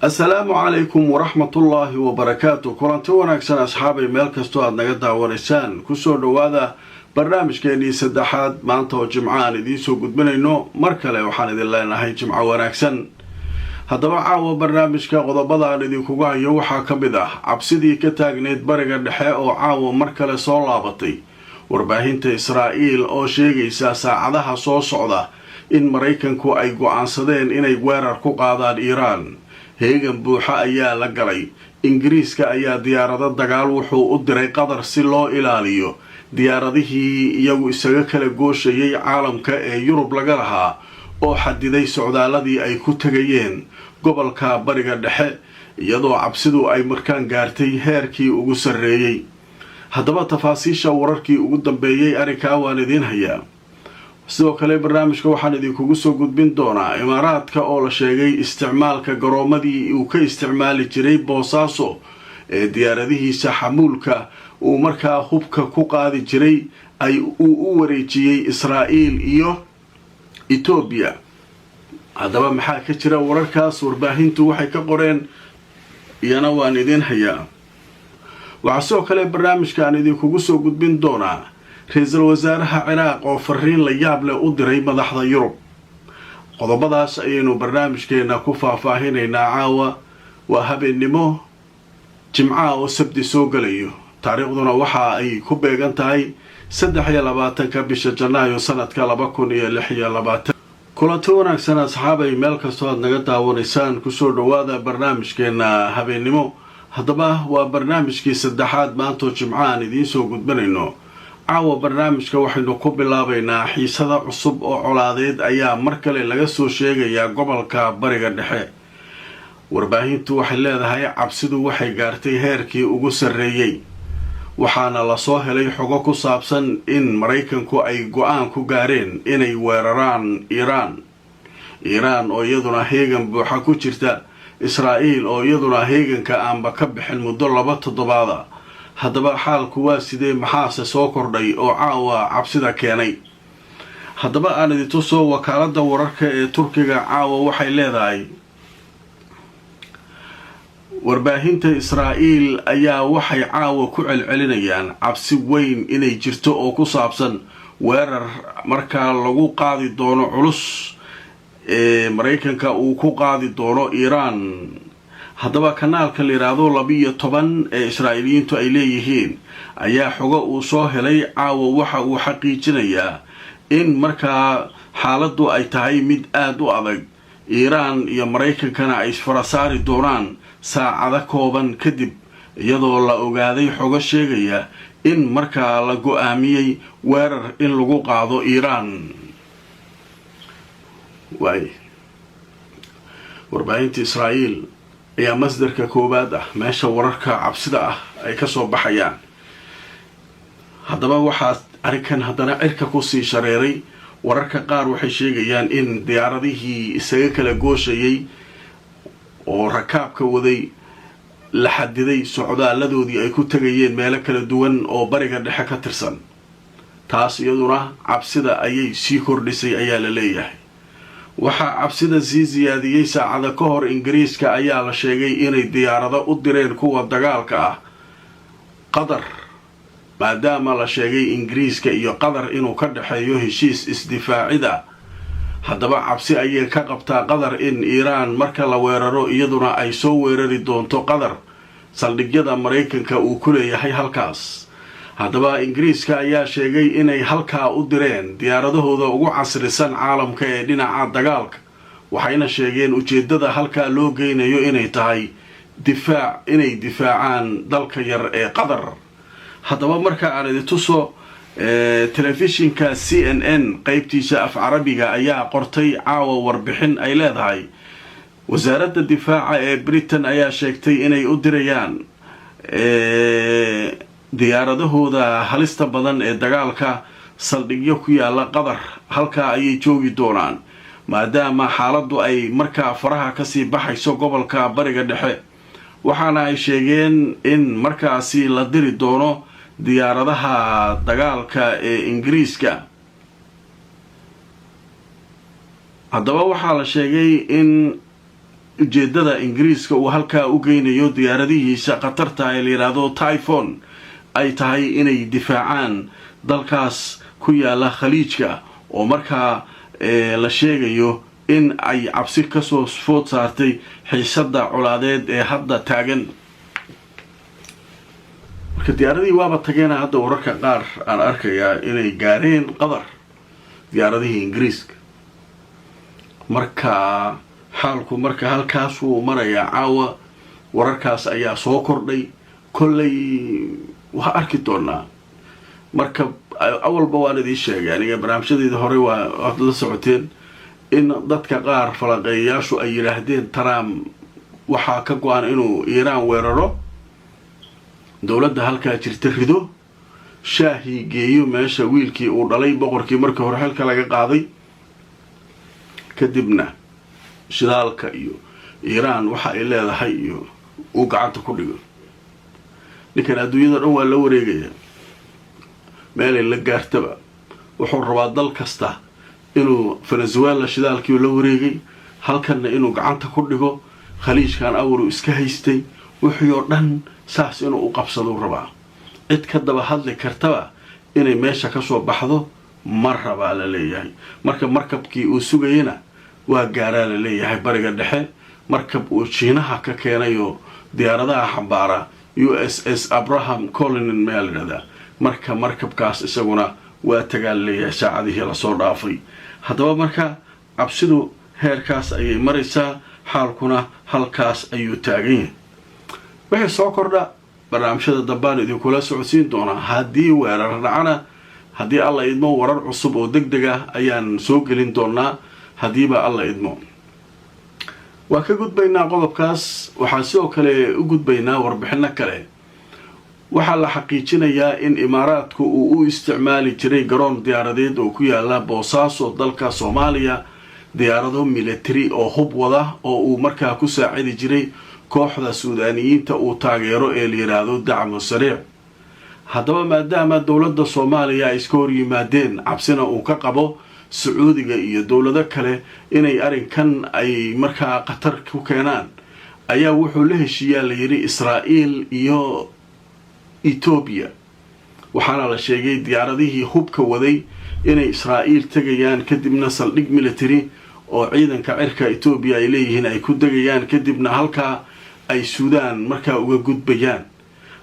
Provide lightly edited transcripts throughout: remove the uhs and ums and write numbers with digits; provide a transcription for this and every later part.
السلام عليكم ورحمة الله وبركاته. كلانتي wanaagsan asxaabay meel kasto aad naga daawanaysaan ku soo dhawaada barnaamijkeeni saddexaad maanta oo jimcaan idin soo gudbinayno mar kale waxaan idin leenahay jimco wanaagsan. haddaba caawa barnaamijka qodobada aan idinku hayo waxaa ka mid ah cabsidii ka taagneed bariga dhexe oo caawa mar kale soo laabatay, warbaahinta Israa'iil oo sheegaysa saacadaha soo socda in Mareykanku ay go'aansadeen inay weerar ku qaadaan Iiraan. heegan buuxa ayaa la galay. Ingiriiska ayaa diyaarado dagaal wuxuu u diray Qatar si loo ilaaliyo diyaaradihii iyagu isaga kala gooshayay caalamka ee Yurub laga lahaa oo xadiday socdaaladii ay ku tagayeen gobolka bariga dhexe, iyadoo cabsidu ay markaan gaartay heerkii ugu sarreeyay. haddaba tafaasiisha wararkii ugu dambeeyay arrinkaa waan idiin hayaa. sidoo kale barnaamijka waxaan idinkugu soo gudbin doonaa Imaaraadka oo la sheegay isticmaalka garoomadii uu ka isticmaali jiray Boosaaso ee diyaaradihiisa xamuulka uu markaa hubka ku qaadi jiray ay u wareejiyay Israa'iil iyo Ethiopia. haddaba maxaa ka jira wararkaas? warbaahintu waxay ka qoreen iyana waan idiin hayaa. waxaa sidoo kale barnaamijkaan idinkugu soo gudbin doonaa ra'iisul wasaaraha Ciraaq oo fariin la yaab leh u diray madaxda Yurub. qodobadaas ayaynu barnaamijkeena ku faahfaahinaynaa caawa. waa habeennimo jimcaha oo sabti soo galayo, taariikhduna waxa ay ku beegan tahay 23 bisha Janaayo sanadka 2026. kulanti wanaagsan asxaabay meel kastoo aad naga daawanaysaan ku soo dhawaada barnaamijkeena habeennimo. haddaba waa barnaamijkii saddexaad maanta oo jimcahan idiin soo gudbinayno. caawa barnaamijka waxaynu ku bilaabaynaa xiisada cusub oo colaadeed ayaa mar kale laga soo sheegayaa gobolka bariga dhexe. warbaahintu waxay leedahay cabsidu waxay gaartay heerkii ugu sarreeyay, waxaana lasoo helay xogo ku saabsan in Mareykanku ay go'aan ku gaareen inay weeraraan Iiraan oo iyaduna heegan buuxa ku jirta, Israa'iil oo iyaduna heeganka aanba ka bixin muddo 2 toddobaad. haddaba xaalku waa sidee, maxaase soo kordhay oo caawa cabsida keenay? haddaba aan idin tuso wakaaladda wararka ee Turkiga caawa waxay leedahay warbaahinta Israa'iil ayaa waxay caawa ku celcelinayaan cabsi weyn inay jirto oo ku saabsan weerar markaa lagu qaadi doono culus ee Mareykanka uu ku qaadi doono Iiraan. haddaba kanaalka la yiraahdo 12 ee Israa'iiliyiintu ay leeyihiin ayaa xogo uu soo helay caawa waxa uu xaqiijinayaa in markaa xaaladdu ay tahay mid aad u adag. Iiraan iyo Mareykankana ay isfarasaari doonaan saacado kooban kadib, iyadoo la ogaaday xogo sheegaya in markaa la go'aamiyay weerar in lagu qaado Iiraan. warbaahinta Israa'iil ayaa masdarka koobaad ah meesha wararka cabsida ah ay ka soo baxayaan. haddaba waxaa arrinkan haddana cirka ku sii shareeray. wararka qaar waxay sheegayaan in diyaaradihii isaga kala gooshayay oo rakaabka waday la xadiday socdaaladoodii ay ku tagayeen meelo kala duwan oo bariga dhexe ka tirsan. taas iyaduna cabsida ayay sii kordhisay ayaa la leeyahay. waxaa cabsida sii siyaadiyey saacada ka hor Ingiriiska ayaa la sheegay inay diyaarado u direen kuwa dagaalka ah Qatar, maadaama la sheegay Ingiriiska iyo Qatar inuu ka dhaxeeyo heshiis isdifaacida. haddaba cabsi ayay ka qabtaa Qatar in Iiraan marka la weeraro iyaduna ay soo weerari doonto Qatar saldhigyada Mareykanka uu ku leeyahay halkaas. haddaba Ingiriiska ayaa sheegay inay halkaa u direen diyaaradahooda ugu casrisan caalamka ee dhinaca dagaalka, waxayna sheegeen ujeedada halkaa loo geynayo inay tahay inay difaacaan dalka yar ee Qatar. haddaba marka aan idin tuso telefishinka CNN qaybtiisa af carabiga ayaa qortay caawa warbixin ay leedahay wasaaradda difaaca ee Britain ayaa sheegtay inay u dirayaan diyaaradahooda halista badan ee dagaalka saldhigyo ku yaala Qatar. halkaa ayay joogi doonaan maadaama xaaladdu ay markaa faraha kasii baxayso gobolka bariga dhexe. waxaana ay sheegeen in markaasi la diri doono diyaaradaha dagaalka ee Ingiriiska. haddaba waxaa la sheegay in ujeedada ingiriiska uu halkaa u geynayo diyaaradihiisa khatarta ee la yidhaahdo typhoon ay tahay inay difaacaan dalkaas ku yaala khaliijka oo markaa la sheegayo in ay cabsi kasoo food saartay xiisada colaadeed ee hadda taagan. marka diyaaradihii waaba tageena hadda wararka qaar aan arkayaa inay gaareen qatar diyaaradihii ingiriiska. marka xaalku marka halkaasuu marayaa caawa. wararkaas ayaa soo kordhay kollay waa arki doonaa. marka awalba waan idiin sheegay aniga barnaamijyadeeda hore waad la socoteen in dadka qaar falanqeeyayaashu ay yidhaahdeen Trump waxaa ka go-an inuu Iiraan weeraro, dowladda halkaa jirta rido, shaahii geeyo meesha wiilkii uu dhalay boqorkii markii hore xilka laga qaaday, kadibna shidaalka iyo Iiraan waxa ay leedahay iyo uu gacanta ku dhigo. ninkan adduunyada dhan waa la wareegaya meel la gaartaba. wuxuu rabaa dal kasta inuu Venezuela shidaalkii la wareegay halkana inuu gacanta ku dhigo. khaliijkan awru iska haystay wixii oo dhan saas inuu u qabsado rabaa. cid ka daba hadli kartaba inay meesha ka soo baxdo ma raba la leeyahay. marka markabkii uu sugayna waa gaaraa la leeyahay bariga dhexe. markab uu Shiinaha ka keenayo diyaaradaha xambaara USS Abraham Lincoln meelada. marka markabkaas isaguna waa tagaan leeyahay saacadihii la soo dhaafay. haddaba marka cabsidu heerkaas ayay maraysaa, xaalkuna halkaas ayuu taagan yahay. wixii soo kordha barnaamijyada dambaan idinkula socodsiin doonaa. haddii weerar dhacana haddii alla idmo warar cusub oo degdeg ah ayaan soo gelin doonaa haddiiba alla idmo. waa ka gudbaynaa qodobkaas. waxaan sidoo kale u gudbaynaa warbixino kale. waxaa la xaqiijinayaa in imaaraadku uu u isticmaali jiray garoon diyaaradeed oo ku yaala Boosaaso dalka Soomaaliya diyaarado military oo hub wada oo uu markaa ku saacidi jiray kooxda Suudaaniyiinta uu taageero ee la yiraahdo Dacmo Sariic. haddaba maadaama dowladda Soomaaliya ay iska hor yimaadeen cabsina uu ka qabo Sacuudiga iyo dowlado kale inay arrinkan ay markaa qatar ku keenaan, ayaa wuxuu la heshiiyaa la yiri Israa'iil iyo Ethiopia. waxaana la sheegay diyaaradihii hubka waday inay Israa'iil tagayaan kadibna saldhig military oo ciidanka cirka Ethiopia ay leeyihiin ay ku dagayaan kadibna halka ay Suudaan markaa uga gudbayaan.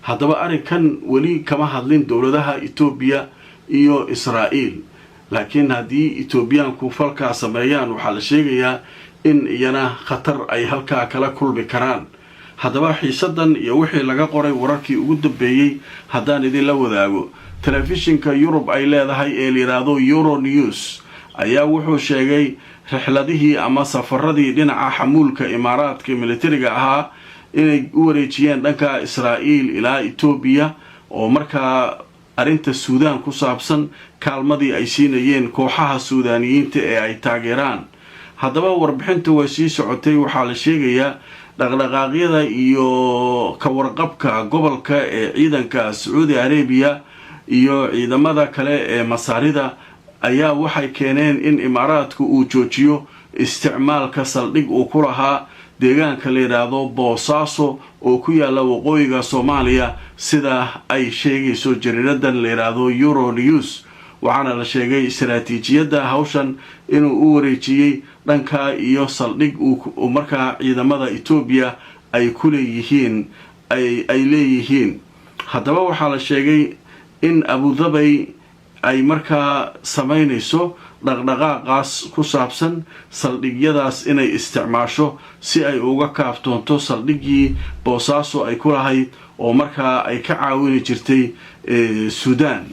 haddaba arrinkan weli kama hadlin dowladaha Ethiopia iyo Israa'iil, laakiin haddii Ethiopiaanku falkaa sameeyaan waxaa la sheegayaa in iyana khatar ay halkaa kala kulmi karaan. haddaba xiisadan iyo wixii laga qoray wararkii ugu dambeeyay haddaan idin la wadaago. telefishinka Yurub ay leedahay ee la yiraahdo Euronews ayaa wuxuu sheegay rixladihii ama safaradii dhinaca xamuulka imaaraadka militariga ahaa inay u wareejiyeen dhanka Israa'iil ilaa Ethiopia oo markaa arrinta Suudaan ku saabsan kaalmadii ay siinayeen kooxaha Suudaaniyiinta ee ay taageeraan. haddaba warbixintu way sii socotay. waxaa la sheegayaa dhaqdhaqaaqyada iyo ka warqabka gobolka ee ciidanka Saudi Arabia iyo ciidamada kale ee Masaarida ayaa waxay keeneen in imaaraadku uu joojiyo isticmaalka saldhig uu ku lahaa deegaanka la yiraahdo Boosaaso oo ku yaala waqooyiga Soomaaliya sida ay sheegayso jariiradan la yiraahdo Euronews. waxaana la sheegay istiraatiijiyadda hawshan inuu u wareejiyay dhanka iyo saldhig uu markaa ciidamada Ethiopia ay ku leeyihiin ay leeyihiin. haddaba waxaa la sheegay in Abu Dhabi ay markaa sameynayso dhaqdhaqaaqaas ku saabsan saldhigyadaas inay isticmaasho si ay uga kaaftoonto saldhigii Boosaaso ay ku lahayd oo markaa ay ka caawini jirtay Suudaan.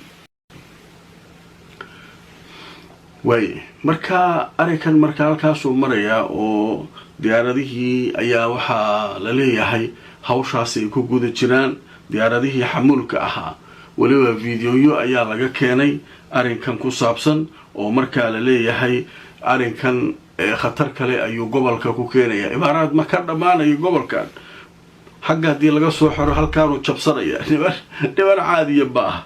marka arrinkan marka halkaasuu marayaa oo diyaaradihii ayaa waxaa la leeyahay hawshaasi ay ku guda jiraan diyaaradihii xamuulka ahaa. weliba fiidiyoyo ayaa laga keenay arrinkan ku saabsan oo markaa la leeyahay arrinkan khatar kale ayuu gobolka ku keenaya. imaaraad ma ka dhammaanayo gobolkan. xagga haddii laga soo xiro halkaanuu jabsanaya dhiban caadiya ba ah.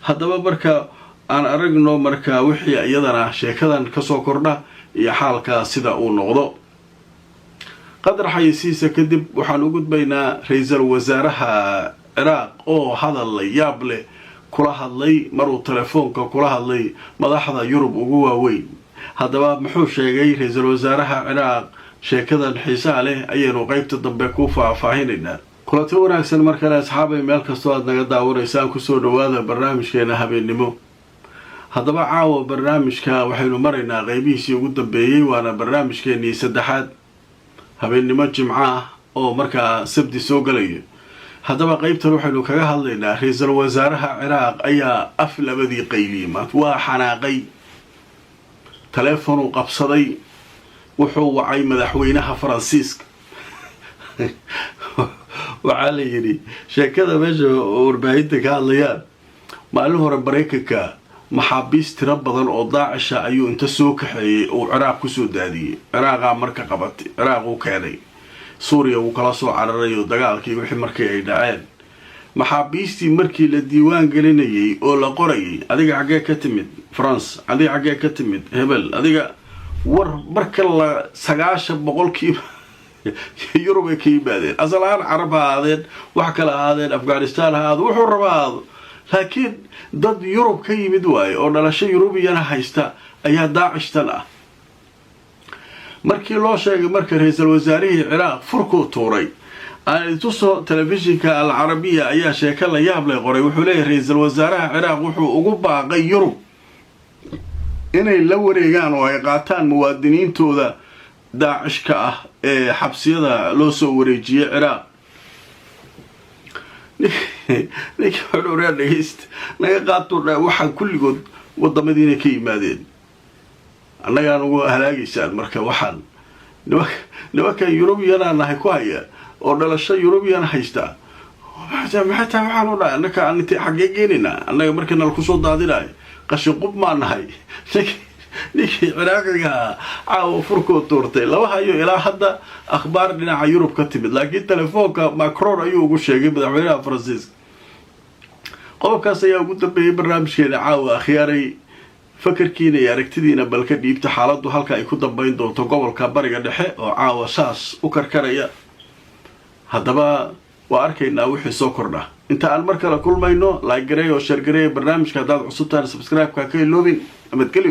haddaba marka aan aragno marka wixii iyadana sheekadan ka soo kordha iyo xaalka sida uu noqdo. qadar xayisiisa kadib waxaan u gudbaynaa ra-iisul wasaaraha ciraaq oo hadal la yaab leh kula hadlay maruu telefoonka kula hadlay madaxda yurub ugu waaweyn. haddaba muxuu sheegay ra-iisul wasaaraha ciraaq? sheekadan xiisaha leh ayaynu qaybta dambe ku faahfaahinaynaa. kulanti wanaagsan mar kale asxaabay, meel kastoo aad naga daawanaysaan kusoo dhawaada barnaamijkeena habeennimo. haddaba caawa barnaamijka waxaynu maraynaa qaybihiisii ugu dambeeyey, waana barnaamijkeenii saddexaad, habeennimo jimco ah oo markaa sabti soo galayo. haddaba qaybtan waxaynu kaga hadlaynaa ra-iisul wasaaraha ciraaq ayaa af labadii qayliyey. maanta waa xanaaqay, telefonuu qabsaday, wuxuu wacay madaxweynaha faransiiska. waxaa la yidhi sheekada meesha warbaahinta ka hadlayaan, maalin hore maraykanka maxaabiis tiro badan oo daacisha ayuu inta soo kaxeeyey uu ciraaq kusoo daadiyey. ciraaqaa marka qabatay, ciraaq uu keenay, suuriya wuu kala soo cararay oo dagaalkii wixii markii ay dhaceen. maxaabiistii markii la diiwaan gelinayay oo la qorayay, adiga xaggee ka timid france, adiga xaggee ka timid hebel, adiga war marka la 90% yurub ay ka yimaadeen. asal ahaan carab ha ahaadeen, wax kale ahaadeen, afghanistan ha ahaado, wuxuu raba ahaado, laakiin dad yurub ka yimid waaye oo dhalasho yurubiyana haysta ayaa daacishtan ah. markii loo sheegay marka ra-iisul wasaarihii ciraaq furkuu tuuray, aan ituso telefishinka alcarabiya ayaa sheeko la yaab leh qoray. wuxuu leeyahay ra-iisul wasaaraha ciraaq wuxuu ugu baaqay yurub inay la wareegaan oo ay qaataan muwaadiniintooda daacishka ah ee xabsiyada loo soo wareejiyey ciraaq. ninkii xudhuuryaa dhegaysta naga qaato waxaan kulligood wadamadiina ka yimaadeen, annagaan ugu halaagaysaan. marka waxaan nimankan yurubiyanaa nahay ku haya oo dhalasho yurubiyan haysta, maxay tahay waxaan u dhahay annaka aan intay xaggee geenaynaa? annaga markii nala kusoo daadinayo qashin qub maa nahay. ninkii ciraaqiga caawa furkoo tuurtay lama hayo ilaa hadda akhbaar dhinaca yurub ka timid, laakiin telefoonka macron ayuu ugu sheegay madaxweynaha faransiiska. qodobkaas ayaa ugu dambeeyey barnaamijkeena caawa. akhyaaray, fakarkiina iyo aragtidiina bal ka dhiibta xaaladdu halka ay ku dambayn doonto gobolka bariga dhexe oo caawa saas u karkaraya. haddaba waa arkaynaa wixii soo kordha. inta aan mar kale kulmayno, like gareey oo share gareey barnaamijka. haddaad cusubtaan subscribe-ka ka iloobin. nabadgelyo.